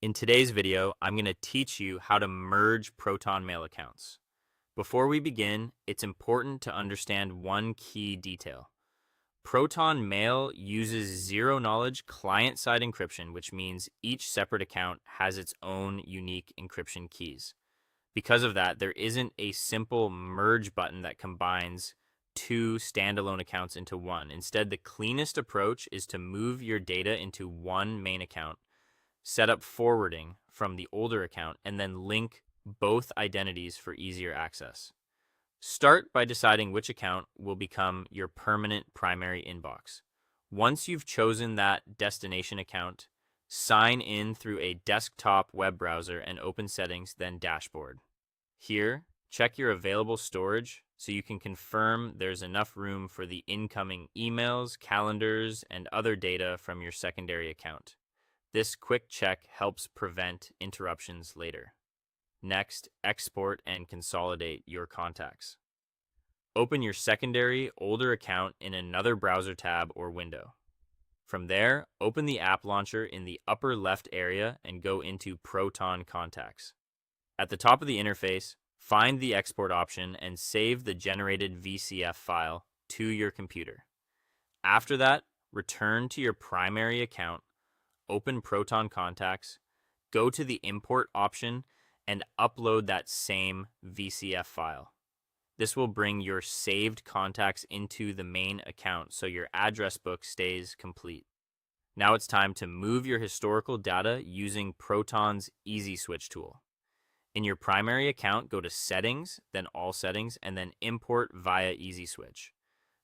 In today's video, I'm going to teach you how to merge Protonmail accounts. Before we begin, it's important to understand one key detail. Protonmail uses zero-knowledge client-side encryption, which means each separate account has its own unique encryption keys. Because of that, there isn't a simple merge button that combines two standalone accounts into one. Instead, the cleanest approach is to move your data into one main account, set up forwarding from the older account, and then link both identities for easier access. Start by deciding which account will become your permanent primary inbox. Once you've chosen that destination account, sign in through a desktop web browser and open Settings, then Dashboard. Here, check your available storage so you can confirm there's enough room for the incoming emails, calendars, and other data from your secondary account. This quick check helps prevent interruptions later. Next, export and consolidate your contacts. Open your secondary, older account in another browser tab or window. From there, open the app launcher in the upper left area and go into Proton Contacts. At the top of the interface, find the export option and save the generated VCF file to your computer. After that, return to your primary account, open Proton Contacts, go to the import option, and upload that same VCF file. This will bring your saved contacts into the main account so your address book stays complete. Now it's time to move your historical data using Proton's Easy Switch tool. In your primary account, go to Settings, then All Settings, and then Import via Easy Switch.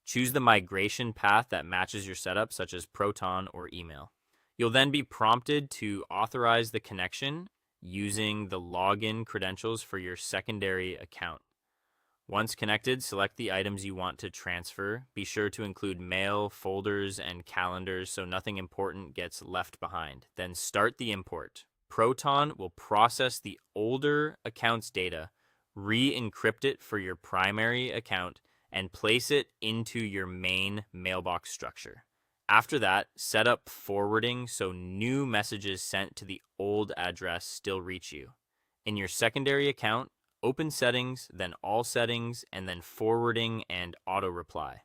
Choose the migration path that matches your setup, such as Proton or email. You'll then be prompted to authorize the connection using the login credentials for your secondary account. Once connected, select the items you want to transfer. Be sure to include mail, folders, and calendars so nothing important gets left behind. Then start the import. Proton will process the older account's data, re-encrypt it for your primary account, and place it into your main mailbox structure. After that, set up forwarding so new messages sent to the old address still reach you. In your secondary account, open Settings, then All Settings, and then Forwarding and Auto Reply.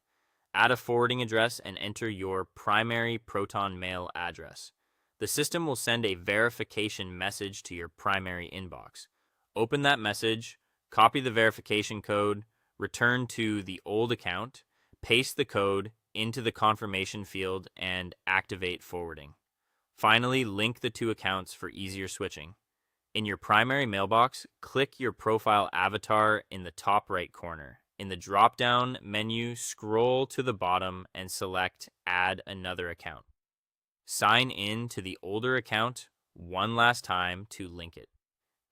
Add a forwarding address and enter your primary Proton Mail address. The system will send a verification message to your primary inbox. Open that message, copy the verification code, return to the old account, paste the code into the confirmation field, and activate forwarding. Finally, link the two accounts for easier switching. In your primary mailbox, click your profile avatar in the top right corner. In the drop-down menu, scroll to the bottom and select Add Another Account. Sign in to the older account one last time to link it.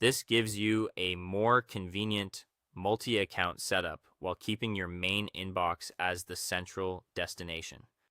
This gives you a more convenient multi-account setup while keeping your main inbox as the central destination.